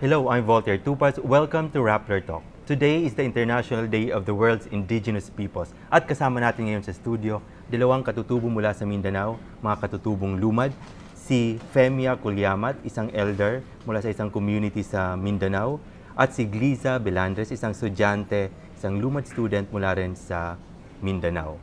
Hello, I'm Voltaire Tupas. Welcome to Rappler Talk. Today is the International Day of the World's Indigenous Peoples. At kasama natin ngayon sa studio, dalawang katutubo mula sa Mindanao, mga katutubong lumad, si Femia Culyamat, isang elder mula sa isang community sa Mindanao, at si Gliza Belandres, isang estudyante, isang lumad student mula rin sa Mindanao.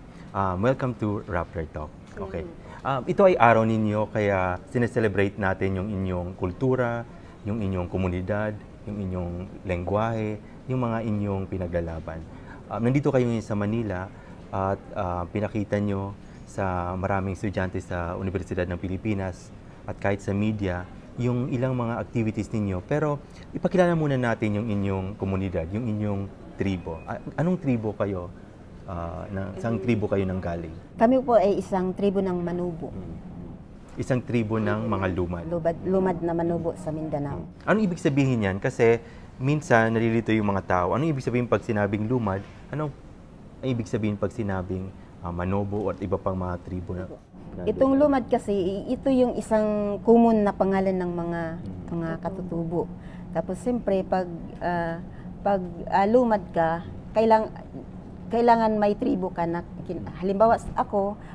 Welcome to Rappler Talk. Okay. Ito ay araw ninyo, kaya sineselebrate natin yung inyong kultura, yung inyong komunidad, yung inyong lengguwahe, yung mga inyong pinaglalaban. Nandito kayo ngayon sa Manila at pinakita nyo sa maraming estudyante sa Universidad ng Pilipinas at kahit sa media yung ilang mga activities ninyo. Pero ipakilala muna natin yung inyong komunidad, yung inyong tribo. Anong tribo kayo? Isang tribo kayo nang galing? Kami po ay isang tribo ng Manubo. Isang tribo ng mga lumad. Lumad na Manubo sa Mindanao. Anong ibig sabihin yan? Kasi minsan nalilito yung mga tao. Anong ibig sabihin pag sinabing lumad? Anong ibig sabihin pag sinabing Manobo at iba pang mga tribo na? Itong lumad kasi, ito yung isang common na pangalan ng mga katutubo. Tapos siyempre pag lumad ka, kailangan may tribo ka na, halimbawa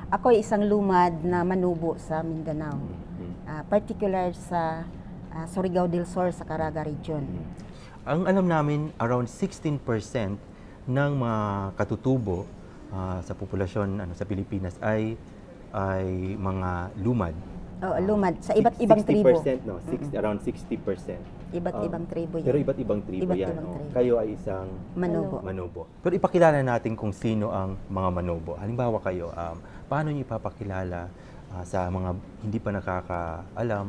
ako ay isang lumad na Manubo sa Mindanao. Particular sa Surigao del Sur sa Caraga region. Ang alam namin, around 16% ng mga katutubo sa populasyon sa Pilipinas ay mga lumad. Lumad sa iba't ibang tribo. 60%, no? Around 60%. Iba't ibang tribo yan. Pero iba't ibang tribo yan. Kayo ay isang Manubo. Pero ipakilala natin kung sino ang mga Manobo. Halimbawa kayo, paano niyo ipapakilala sa mga hindi pa nakakaalam,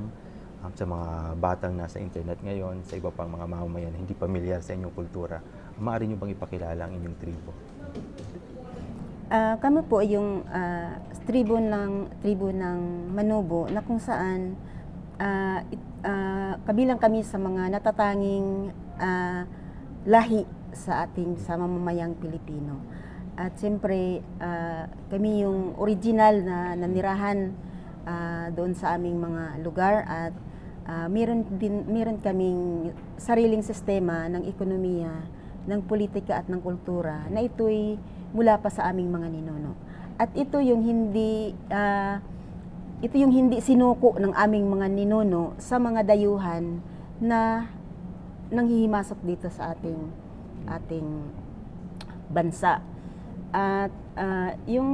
sa mga batang nasa internet ngayon, sa iba pang mga mamamayan na hindi pamilyar sa inyong kultura? Maaari niyo bang ipakilala ang inyong tribo? Kami po ay yung tribo ng Manobo na kung saan kabilang kami sa mga natatanging lahi sa mamamayang Pilipino. At siyempre kami yung original na nanirahan doon sa aming mga lugar at meron kaming sariling sistema ng ekonomiya, ng politika at ng kultura na ito'y mula pa sa aming mga ninuno. At ito yung hindi sinuko ng aming mga ninuno sa mga dayuhan na nanghihimasok dito sa ating bansa. At yung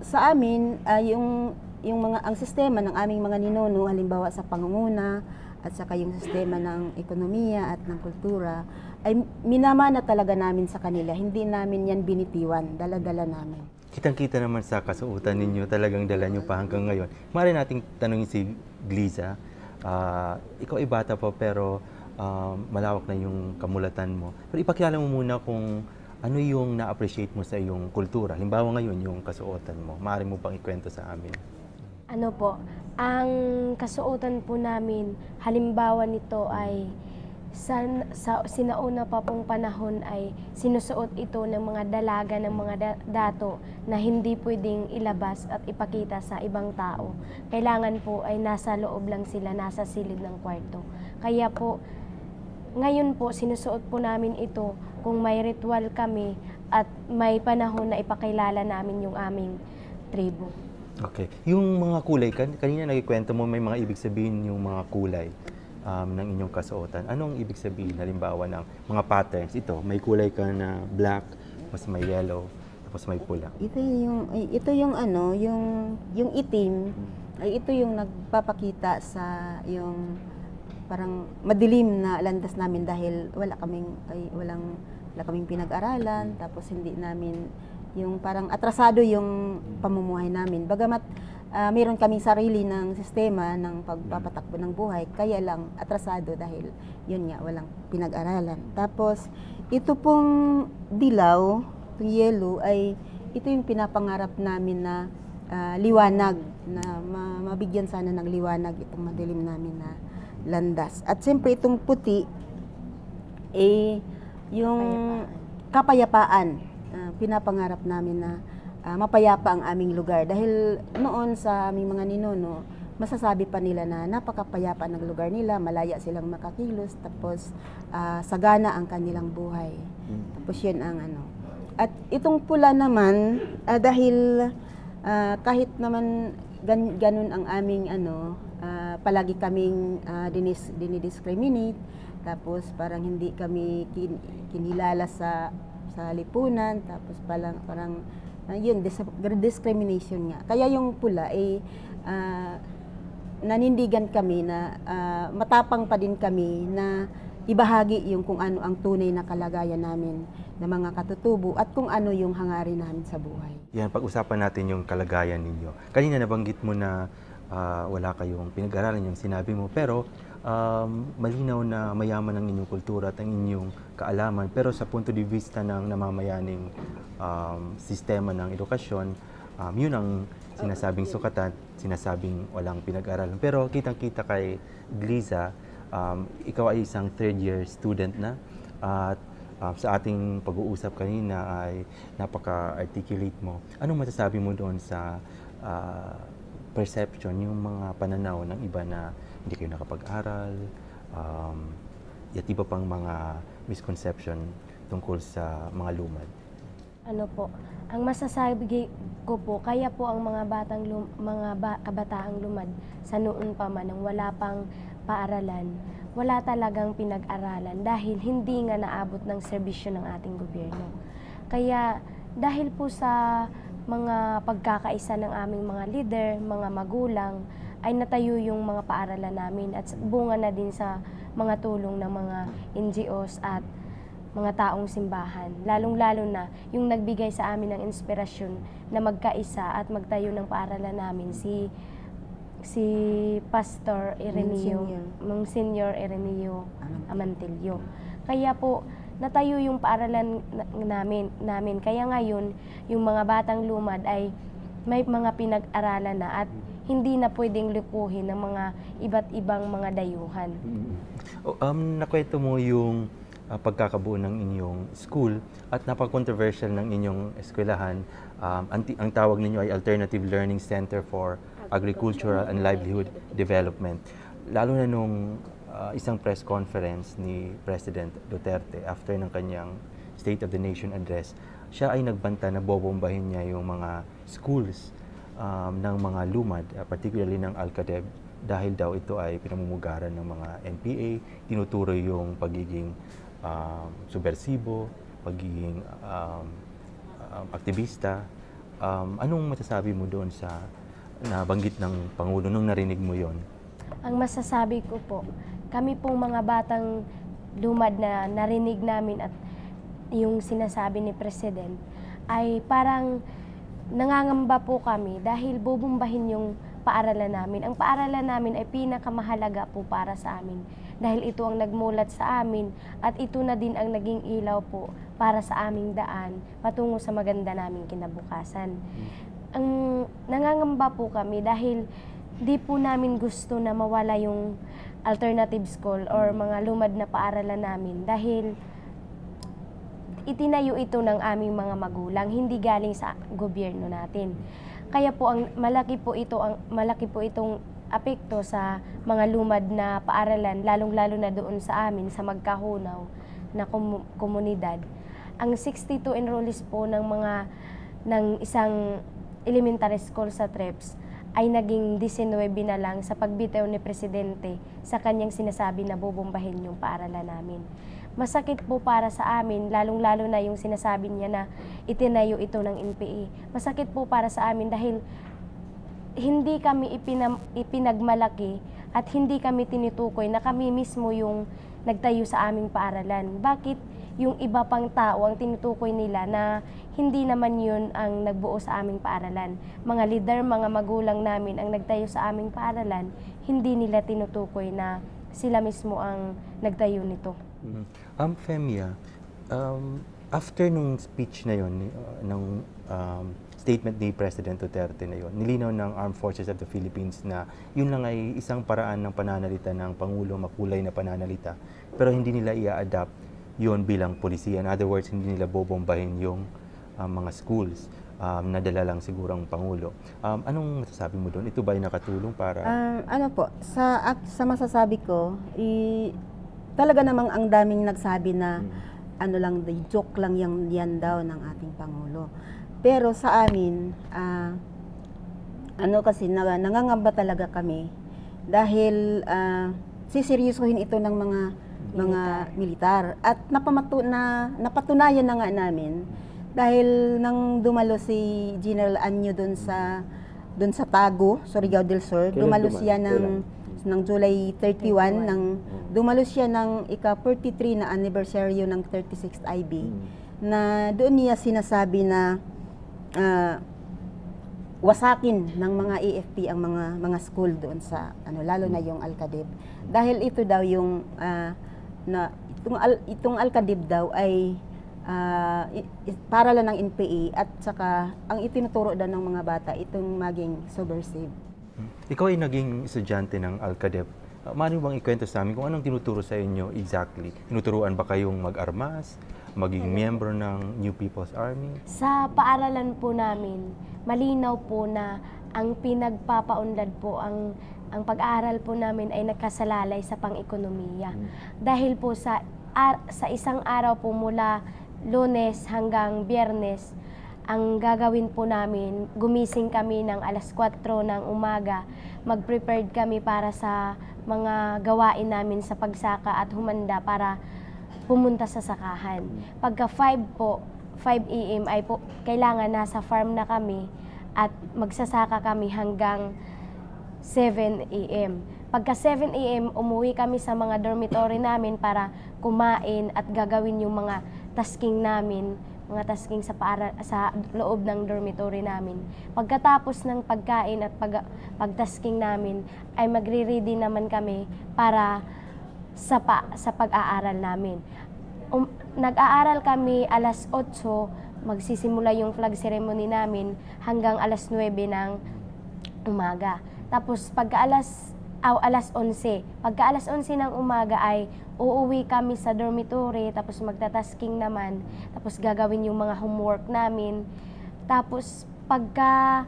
sa amin ang sistema ng aming mga ninuno, halimbawa sa pangunguna at saka yung sistema ng ekonomiya at ng kultura, ay minamana talaga namin sa kanila. Hindi namin yan binitiwan, dala-dala namin. Kitang-kita naman sa kasuotan ninyo, talagang dala nyo pa hanggang ngayon. Maaari nating tanungin si Gliza. Ikaw ay bata pa pero malawak na yung kamulatan mo. Pero ipakilala mo muna kung ano yung na-appreciate mo sa iyong kultura. Halimbawa ngayon, yung kasuotan mo. Maaari mo pang ikwento sa amin? Ano po, ang kasuotan po namin, halimbawa nito ay sa sinauna pa pong panahon ay sinusuot ito ng mga dalaga ng mga dato na hindi pwedeng ilabas at ipakita sa ibang tao. Kailangan po ay nasa loob lang sila, nasa silid ng kwarto. Kaya po, ngayon po sinusuot po namin ito kung may ritual kami at may panahon na ipakilala namin yung aming tribo. Okay. Yung mga kulay, kanina nagkikwento mo may mga ibig sabihin yung mga kulay ng inyong kasuotan. Anong ibig sabihin? Halimbawa ng mga patterns. Ito, may kulay ka na black, tapos may yellow, tapos may pula. Ito yung itim, ay ito yung nagpapakita sa yung parang madilim na landas namin dahil wala kaming pinag-aralan, tapos hindi namin yung parang atrasado yung pamumuhay namin. Bagamat meron kaming sarili ng sistema ng pagpapatakbo ng buhay, kaya lang atrasado dahil yun nga, walang pinag-aralan. Tapos, ito pong dilaw, itong yellow, ay ito yung pinapangarap namin na liwanag, na mabigyan sana ng liwanag itong madilim namin na landas. At siyempre, itong puti, yung kapayapaan. Pinapangarap namin na mapayapa ang aming lugar. Dahil noon sa aming mga ninuno, masasabi pa nila na napakapayapa ng lugar nila, malaya silang makakilos, tapos sagana ang kanilang buhay. Tapos yun ang ano. At itong pula naman, dahil kahit naman ganun ang aming ano, palagi kaming dinidiscriminate, tapos parang hindi kami kinilala sa lipunan, tapos parang yun, discrimination nga. Kaya yung pula ay nanindigan kami na matapang pa din kami na ibahagi yung kung ano ang tunay na kalagayan namin ng mga katutubo at kung ano yung hangarin namin sa buhay. Yan, pag-usapan natin yung kalagayan ninyo. Kanina nabanggit mo na wala kayong pinag-aralan yung sinabi mo, pero malinaw na mayaman ang inyong kultura at ang inyong kaalaman. Pero sa punto de vista ng namamayaning sistema ng edukasyon, yun ang sinasabing sukatan, sinasabing walang pinag-aralan. Pero kitang-kita kay Gliza, ikaw ay isang third-year student na at sa ating pag-uusap kanina ay napaka-articulate mo. Anong masasabi mo doon sa perception, yung mga pananaw ng iba na hindi kayo nakapag-aral, at iba pang mga misconception tungkol sa mga lumad? Ano po, ang masasabi ko po, kaya po ang mga kabataang lumad sa noon pa man, nang wala pang paaralan, wala talagang pinag-aralan dahil hindi nga naabot ng serbisyo ng ating gobyerno. Kaya dahil po sa mga pagkakaisa ng aming mga leader, mga magulang, ay natayo yung mga paaralan namin at bunga na din sa mga tulong ng mga NGOs at mga taong simbahan. Lalong-lalo na yung nagbigay sa amin ng inspirasyon na magkaisa at magtayo ng paaralan namin si Pastor Ireneo, Monsignor Ireneo Amantillo. Kaya po natayo yung paaralan namin. Kaya ngayon yung mga batang lumad ay may mga pinag-aralan na at hindi na pwedeng lukuhin ng mga iba't ibang mga dayuhan. Nakwento mo yung pagkakabuo ng inyong school at napaka-controversial ng inyong eskwelahan. Ang tawag ninyo ay Alternative Learning Center for Agricultural and Livelihood Development. Lalo na nung isang press conference ni President Duterte after ng kanyang State of the Nation address, siya ay nagbanta na bobombahin niya yung mga schools ng mga lumad, particularly ng Alcadeb, dahil daw ito ay pinamumugaran ng mga NPA, tinuturoy yung pagiging subversibo, pagiging aktivista. Anong masasabi mo doon sa nabanggit ng Pangulo nung narinig mo yon? Ang masasabi ko po, kami pong mga batang lumad na narinig namin at yung sinasabi ni President ay parang nangangamba po kami dahil bubumbahin yung paaralan namin. Ang paaralan namin ay pinakamahalaga po para sa amin dahil ito ang nagmulat sa amin at ito na din ang naging ilaw po para sa aming daan patungo sa maganda naming kinabukasan. Ang nangangamba po kami dahil di po namin gusto na mawala yung alternative school or mga lumad na paaralan namin dahil itinayo ito ng aming mga magulang, hindi galing sa gobyerno natin. Kaya po malaki po itong apekto sa mga lumad na paaralan, lalong-lalo na doon sa amin sa magkahunaw na komunidad. Ang 62 enrollees po ng isang elementary school sa TREPS ay naging 19 na lang sa pagbitaw ni Presidente sa kanyang sinasabi na bubombahin yung paaralan namin. Masakit po para sa amin, lalong-lalo na yung sinasabi niya na itinayo ito ng NPA. Masakit po para sa amin dahil hindi kami ipinagmalaki at hindi kami tinitukoy na kami mismo yung nagtayo sa aming paaralan. Bakit yung iba pang tao ang tinutukoy nila na hindi naman yun ang nagbuo sa aming paaralan? Mga leader, mga magulang namin ang nagtayo sa aming paaralan, hindi nila tinutukoy na sila mismo ang nagtayo nito. Femia, after nung speech na yon, ng statement ni President Duterte na yon, nilinaw ng Armed Forces of the Philippines na yun lang ay isang paraan ng pananalita ng Pangulo, makulay na pananalita, pero hindi nila i-adapt yun bilang polisiya. In other words, hindi nila bobombahin yung mga schools. nadala lang siguro ang Pangulo. Anong masasabi mo doon? Ito ba ay nakatulong para... Ano po, sa masasabi ko, talaga namang ang daming nagsabi na ano lang, joke lang yan daw ng ating Pangulo. Pero sa amin, ano kasi, nangangamba talaga kami dahil siseryosohin ito ng mga militar. At napatunayan na nga namin dahil nang dumalo si General Anyo doon sa Tago, Surigao del Sur, dumalo siya ng July 31, dumalo siya ng ika-43 na anibersaryo ng 36th IB, na doon niya sinasabi na wasakin ng mga AFP ang mga school doon sa lalo na yung Alcadib, dahil ito daw yung itong Alcadib daw ay para lang ng NPA, at saka ang itinuturo daw ng mga bata itong maging subversive. Ikaw ay naging estudyante ng Alcadeb. Maano bang ikwento sa amin kung anong tinuturo sa inyo exactly? Tinuturuan ba kayong mag-armas, maging miyembro ng New People's Army? Sa paaralan po namin, malinaw po na ang pinagpapaunlad po, ang pag-aaral po namin ay nakasalalay sa pang-ekonomiya. Dahil po sa isang araw po mula Lunes hanggang Biyernes, ang gagawin po namin, gumising kami ng alas 4 ng umaga, mag-prepared kami para sa mga gawain namin sa pagsaka at humanda para pumunta sa sakahan. Pagka 5 AM ay po, kailangan nasa farm na kami at magsasaka kami hanggang 7 AM. Pagka 7 AM, umuwi kami sa mga dormitory namin para kumain at gagawin yung mga tasking namin, mga tasking sa loob ng dormitory namin. Pagkatapos ng pagkain at pagtasking namin, ay magre-ready naman kami para sa pag-aaral namin. Nag-aaral kami alas 8, magsisimula yung flag ceremony namin hanggang alas 9 ng umaga. Tapos pagka alas 11, pagka alas 11 ng umaga ay uuwi kami sa dormitory, tapos magtatasking naman, tapos gagawin yung mga homework namin. Tapos pagka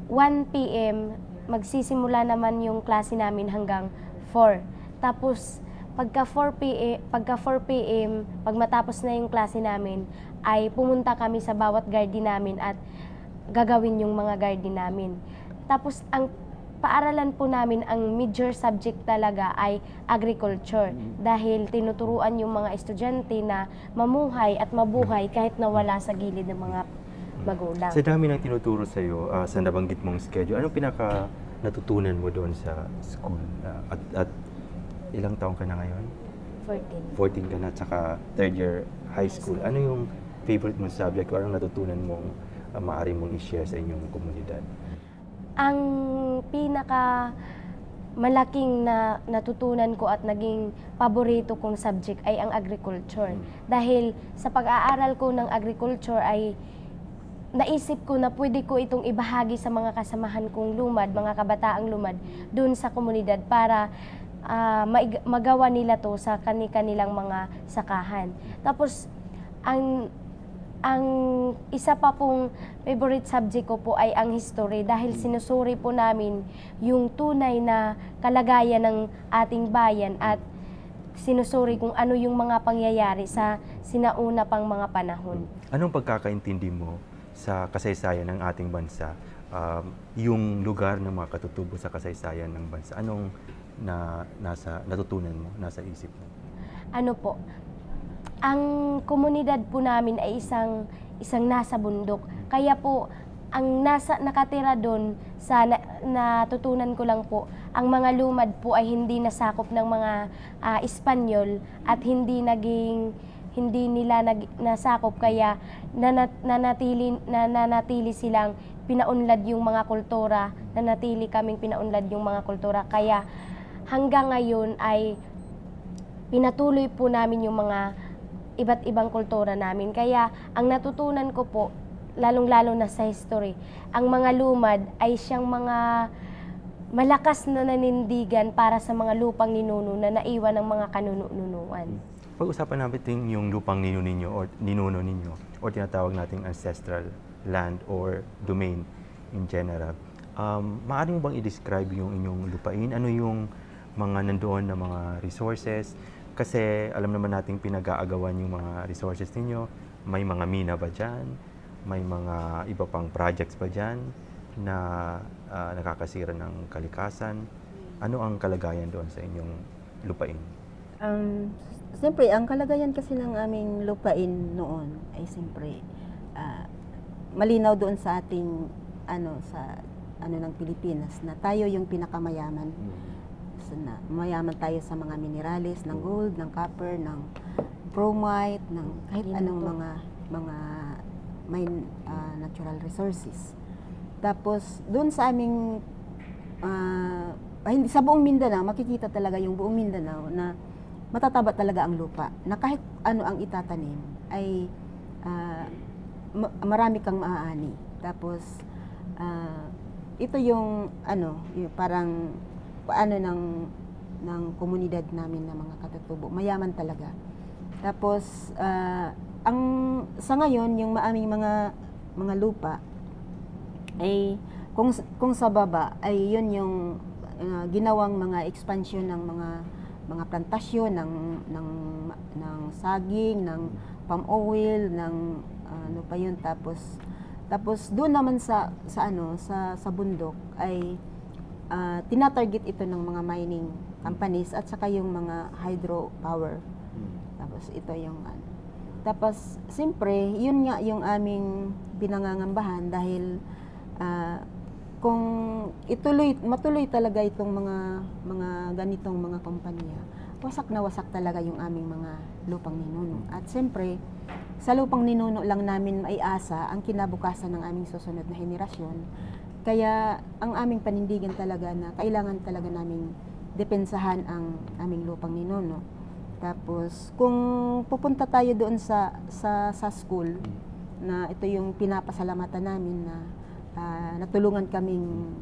1 PM, magsisimula naman yung klase namin hanggang 4. Tapos pagka 4 PM, pag matapos na yung klase namin, ay pumunta kami sa bawat garden namin at gagawin yung mga garden namin. Tapos ang paaralan po namin, ang major subject talaga ay agriculture, dahil tinuturuan yung mga estudyante na mamuhay at mabuhay kahit nawala sa gilid ng mga magulang. Sa dami ng tinuturo sa iyo, sa nabanggit mong schedule, anong pinaka natutunan mo doon sa school? At ilang taong ka na ngayon? 14. 14 ka na, tsaka third year high school. Ano yung favorite mong subject o anong natutunan mong maaari mong i-share sa inyong komunidad? Ang pinaka malaking na natutunan ko at naging paborito kong subject ay ang agriculture. Dahil sa pag-aaral ko ng agriculture ay naisip ko na pwede ko itong ibahagi sa mga kasamahan kong lumad, mga kabataang lumad, dun sa komunidad para magawa nila to sa kanilang mga sakahan. Tapos, ang isa pa pong favorite subject ko po ay ang history, dahil sinusuri po namin yung tunay na kalagayan ng ating bayan at sinusuri kung ano yung mga pangyayari sa sinauna pang mga panahon. Anong pagkakaintindi mo sa kasaysayan ng ating bansa, yung lugar ng mga katutubo sa kasaysayan ng bansa? Anong natutunan mo, nasa isip mo? Ano po, ang komunidad po namin ay isang nasa bundok. Kaya po, ang nakatira doon, natutunan ko lang po, ang mga lumad po ay hindi nasakop ng mga Espanyol at hindi nila nasakop, kaya nanatili silang pinaunlad yung mga kultura, nanatili kaming pinaunlad yung mga kultura. Kaya hanggang ngayon ay pinatuloy po namin yung mga iba't ibang kultura namin. Kaya ang natutunan ko po, lalong-lalo na sa history, ang mga lumad ay siyang mga malakas na nanindigan para sa mga lupang ninuno na naiwan ng mga kanununuan. Pag-usapan natin yung lupang ninuno ninyo or tinatawag nating ancestral land or domain in general. Maaari mo bang i-describe yung inyong lupain? Ano yung mga nandoon na mga resources? Kasi alam naman nating pinag-aagawan yung mga resources ninyo. May mga mina ba dyan? May mga iba pang projects ba dyan na nakakasira ng kalikasan? Ano ang kalagayan doon sa inyong lupain? Siyempre, ang kalagayan kasi ng aming lupain noon ay siyempre malinaw doon sa ating sa ng Pilipinas na tayo yung pinakamayaman. So, mayaman tayo sa mga minerales ng gold, ng copper, ng bromide, ng kahit anong mga natural resources. Tapos doon sa aming hindi sa buong Mindanao, makikita talaga yung buong Mindanao na matataba talaga ang lupa, na kahit ano ang itatanim ay marami kang maaani. Tapos ito yung yung parang paano ng komunidad namin na mga katutubo, mayaman talaga. Tapos ang sa ngayon yung maaming mga lupa ay kung sa baba ay yun yung ginawang mga expansion ng mga plantasyon ng saging, ng palm oil, ng ano pa yun. Tapos doon naman sa bundok ay tinatarget ito ng mga mining companies at saka yung mga hydropower. Tapos ito yung Tapos siyempre, yun nga yung aming pinangangambahan dahil kung matuloy talaga itong mga ganitong mga kumpanya, wasak na wasak talaga yung aming mga lupang ninuno. At siyempre, sa lupang ninuno lang namin maiasa ang kinabukasan ng aming susunod na henerasyon. Kaya ang aming panindigan talaga na kailangan talaga naming depensahan ang aming lupang ninuno. Tapos kung pupunta tayo doon sa school, na ito yung pinapasalamatan namin na natulungan kaming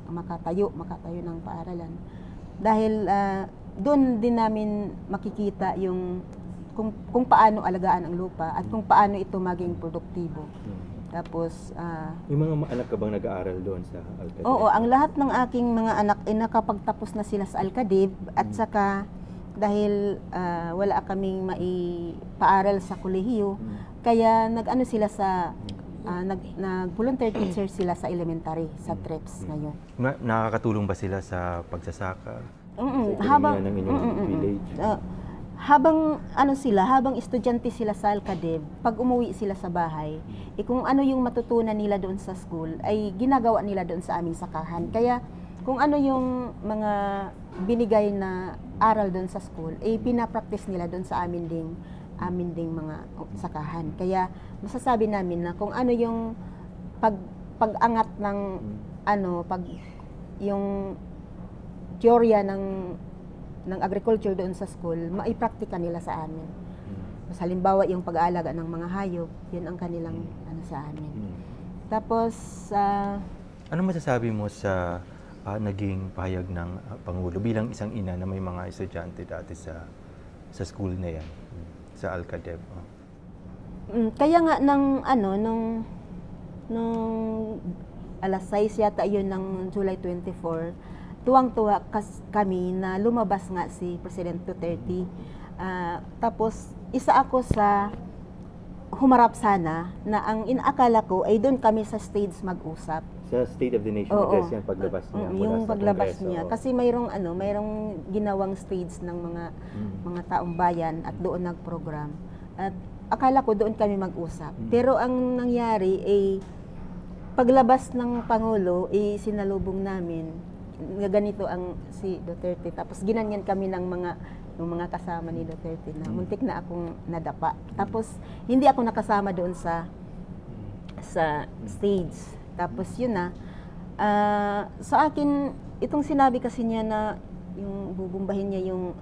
makatayo ng paaralan. Dahil doon din namin makikita yung kung paano alagaan ang lupa at kung paano ito maging produktibo. Tapos may mga anak ka bang nag-aaral doon sa Alcadib? Oo, ang lahat ng aking mga anak ay nakapagtapos na sila sa Alcadib at saka dahil wala kaming maipaaral sa kolehiyo, kaya nag-ano sila sa nag-volunteer teacher sila sa elementary, sa TREPS ngayon. Nakakatulong ba sila sa pagsasaka? Habang ng inyong village? Habang estudyante sila sa Alcadib, pag umuwi sila sa bahay, kung ano yung matutunan nila doon sa school, ay ginagawa nila doon sa aming sakahan. Kaya kung ano yung mga binigay na aral doon sa school, pinapractice nila doon sa amin ding mga sakahan. Kaya masasabi namin na kung ano yung pag-angat ng yung teorya ng agriculture doon sa school, maipraktika nila sa amin. Mas halimbawa yung pag-aalaga ng mga hayop, yun ang kanilang sa amin. Tapos ano masasabi mo sa naging pahayag ng Pangulo bilang isang ina na may mga estudyante dati sa school na yan, sa Alcadib? Kaya nga nung alas 6 yata yun ng July 24, tuwang-tuwa kami na lumabas nga si President Duterte. Tapos isa ako sa humarap sana na ang inaakala ko ay doon kami sa stage mag-usap. Sa State of the Nation Address yan, paglabas niya. Yung paglabas niya. Kasi mayroong ginawang stage ng mga taong bayan at doon nag-program. At akala ko doon kami mag-usap. Pero ang nangyari ay paglabas ng Pangulo, sinalubong namin ganito ang si Duterte. Tapos ginanyan kami ng mga kasama ni Duterte na muntik na akong nadapa. Tapos hindi ako nakasama doon sa stage. Tapos yun sa akin itong sinabi kasi niya na yung bubumbahin niya yung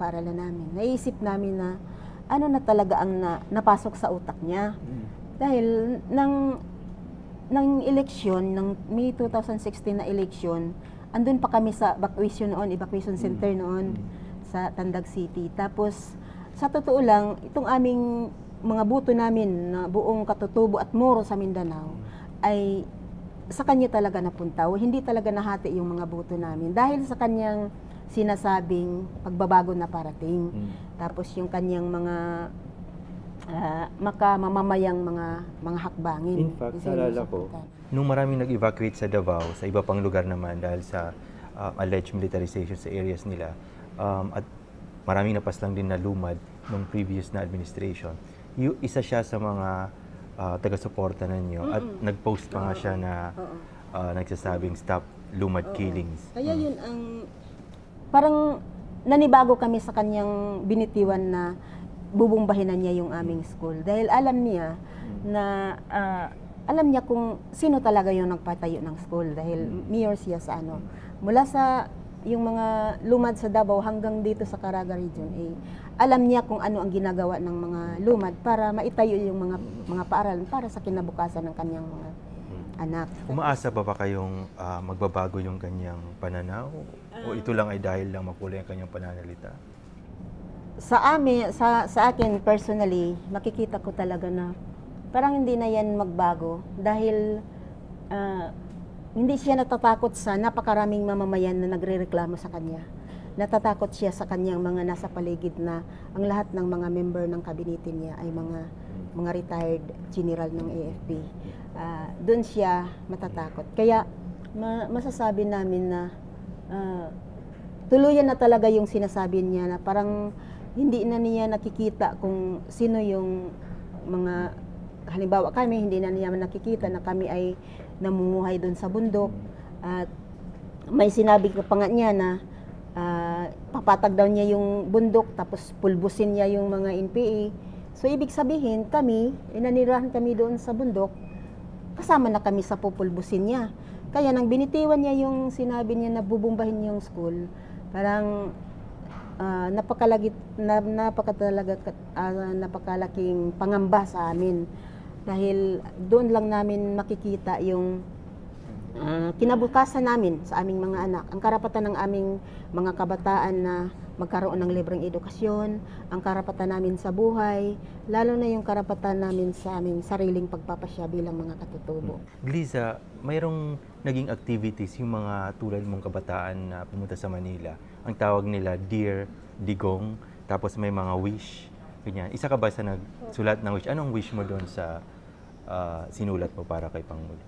paaralan namin. Naisip namin na na talaga ang napasok sa utak niya. Dahil ng eleksyon, ng May 2016 na eleksyon, andun pa kami sa evacuation center noon sa Tandag City. Tapos sa totoo lang, itong aming mga buto namin na buong Katutubo at Moro sa Mindanao ay sa kanya talaga napunta. Hindi talaga nahati yung mga buto namin dahil sa kanyang sinasabing pagbabago na parating. Tapos yung kanyang mga mamamamayang mga hakbangin. In fact, naalala ko, nung maraming nag-evacuate sa Davao, sa iba pang lugar naman dahil sa alleged militarization sa areas nila, at maraming napaslang din na lumad nung previous na administration. Isa siya sa mga taga-suporta ninyo at nag-post pa nga siya na nagsasabing stop lumad killings. Kaya yun ang parang nanibago kami sa kanyang binitiwan na bubumbahinan niya yung aming school dahil alam niya na alam niya kung sino talaga yung nagpatayo ng school dahil mayor siya sa mula sa yung mga lumad sa Davao hanggang dito sa Caraga region alam niya kung ano ang ginagawa ng mga lumad para maitayo yung mga paaralan para sa kinabukasan ng kanyang mga anak. Umaasa ba kayong magbabago yung kanyang pananaw o ito lang ay dahil lang makulay ang kanyang pananalita? Sa akin personally, makikita ko talaga na parang hindi na yan magbago dahil hindi siya natatakot sa napakaraming mamamayan na nagrereklamo sa kanya. Natatakot siya sa kanyang mga nasa paligid na ang lahat ng mga member ng kabinete niya ay mga retired general ng AFP. Doon siya matatakot. Kaya masasabi namin na tuluyan na talaga yung sinasabi niya na parang hindi na niya nakikita kung sino yung mga, halimbawa kami, hindi na niya nakikita na kami ay namumuhay doon sa bundok. At may sinabi ko pa nga niya na papatag daw niya yung bundok tapos pulbusin niya yung mga NPA. So ibig sabihin kami, nanirahan kami doon sa bundok, kasama na kami sa pupulbusin niya. Kaya nang binitiwan niya yung sinabi niya na bubumbahin yung school, parang napakalaking pangamba sa amin dahil doon lang namin makikita yung kinabukasan namin sa aming mga anak, ang karapatan ng aming mga kabataan na magkaroon ng libreng edukasyon, ang karapatan namin sa buhay, lalo na yung karapatan namin sa aming sariling pagpapasya bilang mga katutubo. Gliza, mayroong naging activities yung mga tulad mong kabataan na pumunta sa Manila. Ang tawag nila Dear Digong, tapos may mga wish. Ganyan. Isa ka ba sa nagsulat ng wish? Anong wish mo doon sa sinulat mo para kay Pangulo?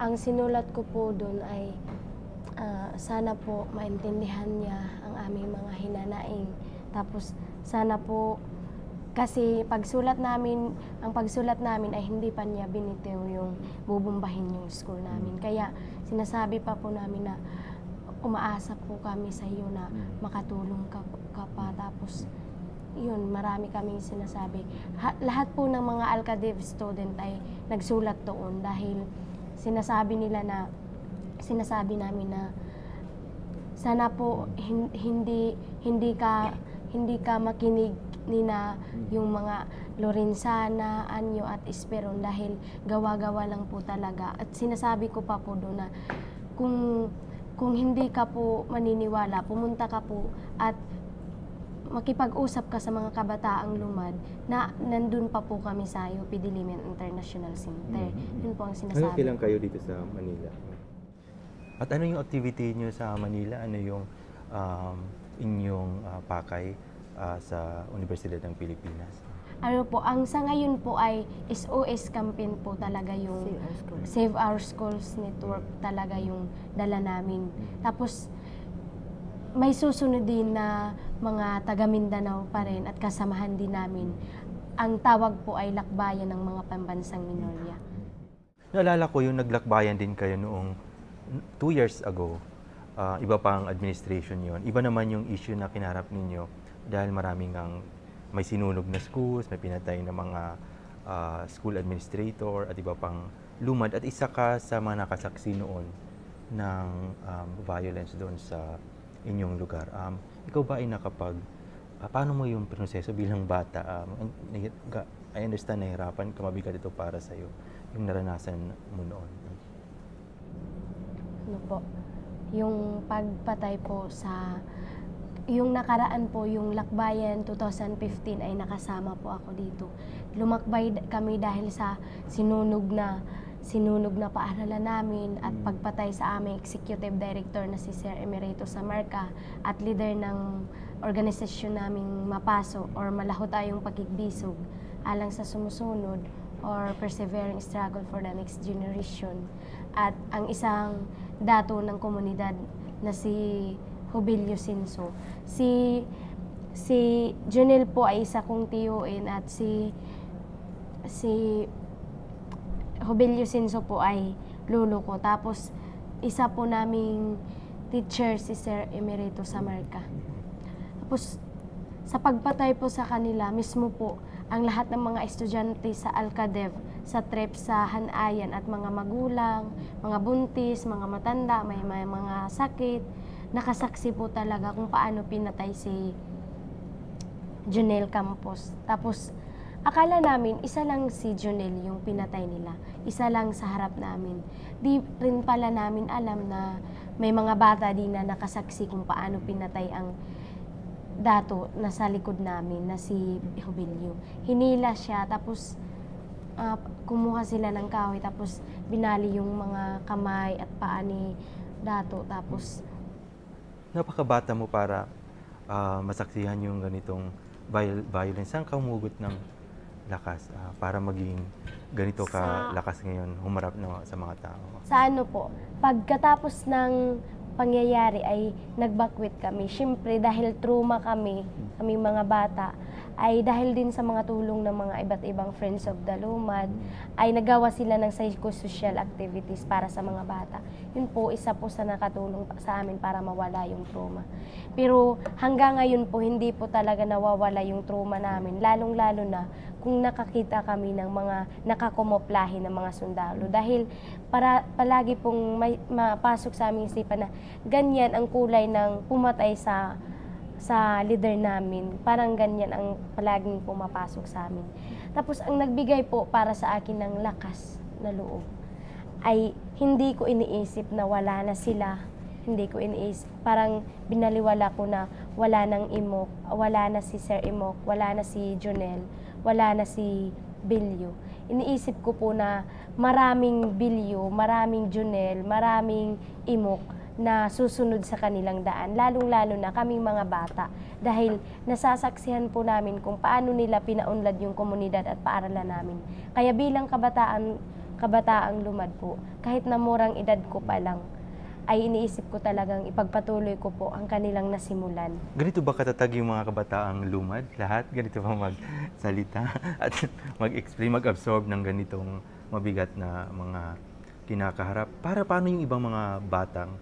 Ang sinulat ko po doon ay sana po maintindihan niya ang aming mga hinanaing. Tapos sana po, kasi ang pagsulat namin ay hindi pa niya binitiw yung bubumbahin yung school namin. Kaya sinasabi pa po namin na umaasa po kami sa iyo na makatulong ka pa. Tapos yun, marami kaming sinasabi. Lahat po ng mga Alcadev student ay nagsulat doon dahil sinasabi namin na sana po hindi ka makinig nina yung mga Lorenzana, Anyo at Esperon dahil gawa-gawa lang po talaga. At sinasabi ko pa po doon na kung hindi ka po maniniwala, pumunta ka po at makipag-usap ka sa mga kabataang lumad na nandun pa po kami sa UP Diliman International Center. Yun po ang sinasabi. Ngayon kayo dito sa Manila? At ano yung activity niyo sa Manila? Ano yung inyong pakay sa Universidad ng Pilipinas? Ano po, ang sa ngayon po ay SOS campaign po talaga yung Save Our Schools Network talaga yung dala namin. Tapos may susunod din na mga taga Mindanao pa rin at kasamahan din namin. Ang tawag po ay Lakbayan ng mga Pambansang Minorya. Naalala ko yung naglakbayan din kayo noong 2 years ago. Iba pang administration yon. Iba naman yung issue na kinarap ninyo dahil maraming may sinunog na schools, may pinatay na mga school administrator at iba pang lumad. At isa ka sa mga nakasaksi noon ng violence doon sa inyong lugar. Ikaw ba ay paano mo yung proseso bilang bata? I understand nahirapan ka, mabigat ito para sa'yo, yung naranasan mo noon. Ano po, yung pagpatay po yung nakaraan po, yung Lakbayan 2015 ay nakasama po ako dito. Lumakbay kami dahil sa sinunog na paaralan namin at pagpatay sa aming executive director na si Sir Emerito Samarca at leader ng organisasyon naming Mapaso or Malaho Tayong Pakigbisog alang sa sumusunod or persevering struggle for the next generation. At ang isang dato ng komunidad na si Jubilio Sinso. Si Junel po ay isa kong tiyuin at si Jubilio Sinso po ay lolo ko. Tapos isa po naming teacher si Sir Emerito Samarca. Tapos sa pagpatay po sa kanila mismo po, ang lahat ng mga estudyante sa Alcadev, sa TREP, sa Hanayan at mga magulang, mga buntis, mga matanda, may mga sakit, nakasaksi po talaga kung paano pinatay si Junel Campos. Tapos akala namin isa lang si Junel yung pinatay nila, isa lang sa harap namin. Di rin pala namin alam na may mga bata din na nakasaksi kung paano pinatay ang dato na sa likod namin na si Jubilio. Hinila siya, tapos kumuha sila ng kahoy, tapos binali yung mga kamay at paa ni dato. Tapos Napakabata mo para masaksihan yung ganitong violence. Saan ka umugot ng lakas para maging ganito ka lakas ngayon humarap sa mga tao? sa ano po, pagkatapos ng pangyayari ay nagbakwit kami. Siyempre dahil trauma kami mga bata, ay dahil din sa mga tulong ng mga iba't ibang Friends of the Lumad, ay nagawa sila ng psychosocial activities para sa mga bata. Yun po, isa po sa nakatulong sa amin para mawala yung trauma. Pero hanggang ngayon po, hindi po talaga nawawala yung trauma namin, lalong-lalo na kung nakakita kami ng mga nakakumoplahe ng mga sundalo. Dahil palagi pong mapasok sa aming isipan na ganyan ang kulay ng pumatay sa leader namin. Parang ganyan ang palaging pumapasok sa amin. Tapos ang nagbigay po para sa akin ng lakas na loob ay hindi ko iniisip na wala na sila. Hindi ko iniisip. Parang binaliwala ko na wala nang Imok, wala na si Sir Imok, wala na si Junel, wala na si Bilyo. Iniisip ko po na maraming Bilyo, maraming Junel, maraming Imok na susunod sa kanilang daan, lalong-lalo na kaming mga bata. Dahil nasasaksihan po namin kung paano nila pinaunlad yung komunidad at paaralan namin. Kaya bilang kabataang Lumad po, kahit na murang edad ko pa lang, ay iniisip ko talagang ipagpatuloy ko po ang kanilang nasimulan. Ganito ba katatag yung mga kabataang Lumad? Lahat? Ganito ba magsalita at mag-explain, mag-absorb ng ganitong mabigat na mga kinakaharap? Paano yung ibang mga batang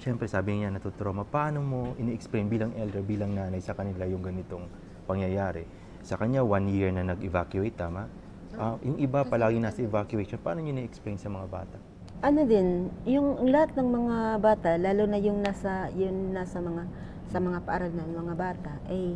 siyempre sabi niya natutrauma, paano mo ini-explain bilang elder, bilang nanay sa kanila yung ganitong pangyayari? Sa kanya, 1 year na nag-evacuate, tama? Yung iba palagi nasa evacuation, paano niyo ni-explain sa mga bata? Ano din, yung lahat ng mga bata, lalo na yung nasa mga paaralan, mga bata, ay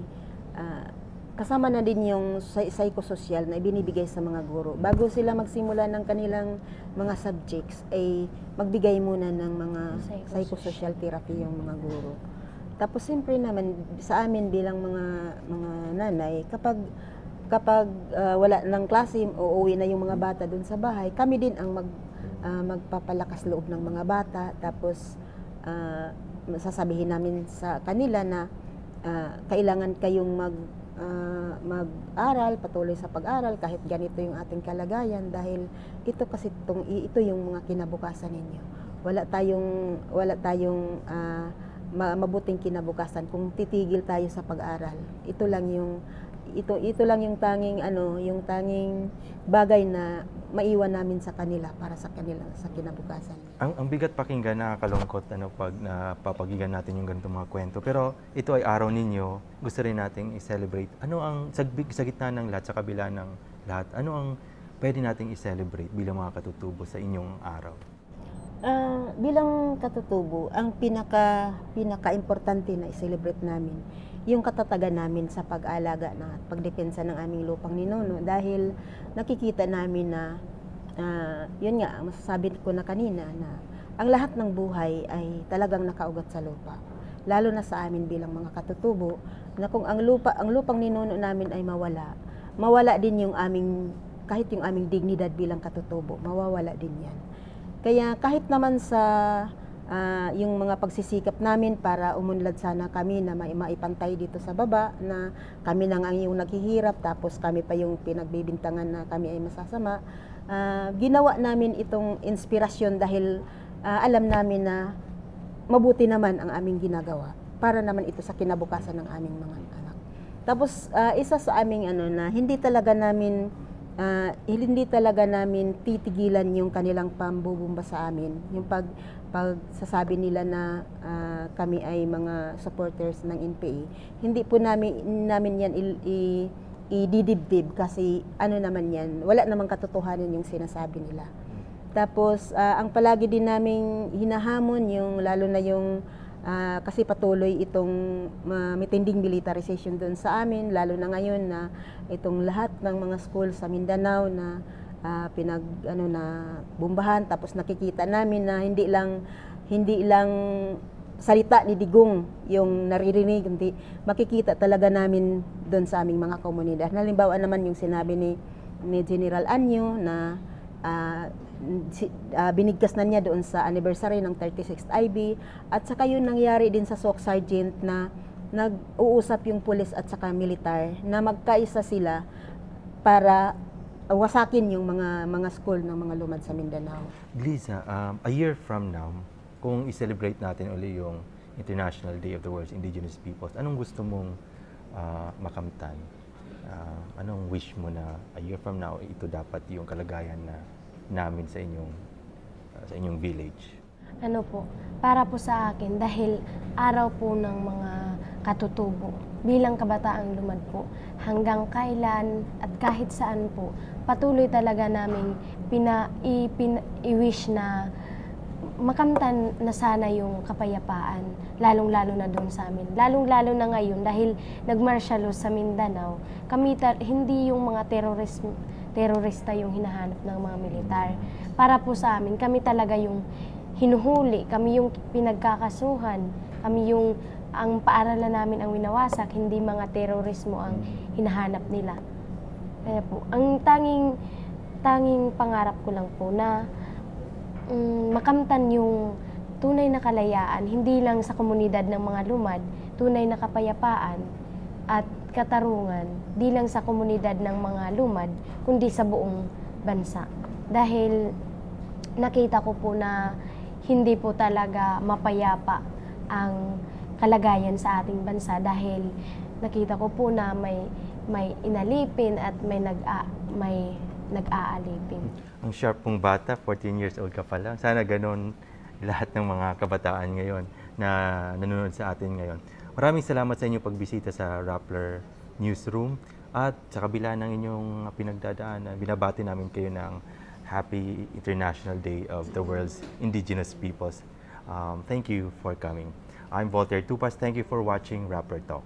kasama na din yung psychosocial na ibinibigay sa mga guro. Bago sila magsimula ng kanilang mga subjects, ay magbigay muna ng mga psychosocial therapy yung mga guro. Tapos siyempre naman sa amin bilang mga nanay, kapag wala ng klase o uwi na yung mga bata dun sa bahay, kami din ang magpapalakas loob ng mga bata. Tapos sasabihin namin sa kanila na kailangan kayong mag-aral, patuloy sa pag-aral kahit ganito yung ating kalagayan, dahil ito yung mga kinabukasan ninyo. Wala tayong mabuting kinabukasan kung titigil tayo sa pag-aral. Ito lang yung tanging bagay na maiwan namin sa kanila para sa kinabukasan. Ang bigat pakinggan, nakakalungkot pag napapakinggan natin yung ganitong mga kwento. Pero ito ay araw ninyo, gusto rin nating i-celebrate. Ano ang sa gitna ng lahat, sa kabila ng lahat, ano ang pwede nating i-celebrate bilang mga katutubo sa inyong araw? Bilang katutubo, ang pinaka-importante na i-celebrate namin yung katatagan namin sa pag-alaga na pagdepensa ng aming lupang ninuno, dahil nakikita namin na yun nga, masasabi ko na kanina na ang lahat ng buhay ay talagang nakaugat sa lupa. lalo na sa amin bilang mga katutubo, na kung ang lupang ninuno namin ay mawala din yung kahit yung aming dignidad bilang katutubo, mawawala din yan. Kaya kahit naman sa yung mga pagsisikap namin para umunlad sana kami na maipantay dito sa baba, na kami na nga yung naghihirap, tapos kami pa yung pinagbibintangan na kami ay masasama, ginawa namin itong inspirasyon dahil alam namin na mabuti naman ang aming ginagawa para naman ito sa kinabukasan ng aming mga anak. Tapos isa sa aming na hindi talaga namin titigilan yung kanilang pambubumba sa amin. Yung pagsasabi nila na kami ay mga supporters ng NPA. Hindi po namin yan ididibdib kasi naman yan, wala namang katotohanan yung sinasabi nila. Tapos ang palagi din naming hinahamon yung lalo na yung kasi patuloy itong matinding militarization doon sa amin, lalo na ngayon na itong lahat ng mga school sa Mindanao na na bombahan, tapos nakikita namin na hindi lang salita ni Digong yung naririnig, hindi makikita talaga namin doon sa aming mga komunidad. Halimbawa naman yung sinabi ni General Anyo na binigkas na niya doon sa anniversary ng 36th IB, at saka yun nangyari din sa SOC Sergeant na nag-uusap yung pulis at saka militar na magkaisa sila para wasakin yung mga school ng mga lumad sa Mindanao. Gliza, a year from now, kung i-celebrate natin uli yung International Day of the World's Indigenous Peoples, anong gusto mong makamtan? Anong wish mo na a year from now, ito dapat yung kalagayan namin sa inyong village? Para po sa akin, dahil araw po ng mga katutubo, bilang kabataang lumad po, hanggang kailan at kahit saan po, patuloy talaga namin i-wish na makamtan na sana yung kapayapaan, lalong-lalo na doon sa amin. Lalong-lalo na ngayon dahil nag-martial law sa Mindanao, kami hindi yung mga terorista yung hinahanap ng mga militar. Para po sa amin, kami talaga yung hinuhuli, kami yung pinagkakasuhan, kami yung ang paaralan namin ang winawasak, hindi mga terorismo ang hinahanap nila. Kaya po, ang tanging pangarap ko lang po na makamtan yung tunay na kalayaan, hindi lang sa komunidad ng mga lumad, tunay na kapayapaan at katarungan, di lang sa komunidad ng mga lumad, kundi sa buong bansa. Dahil nakita ko po na hindi po talaga mapayapa ang kalagayan sa ating bansa dahil nakita ko po na may inalipin at may nag-aalipin. Ang sharp pong bata, 14 years old ka pa lang. Sana ganun lahat ng mga kabataan ngayon na nanonood sa atin ngayon. Maraming salamat sa inyong pagbisita sa Rappler Newsroom, at sa kabila ng inyong pinagdadaanan, binabati namin kayo ng Happy International Day of the World's Indigenous Peoples. Thank you for coming. I'm Voltaire Tupas. Thank you for watching Rappler Talk.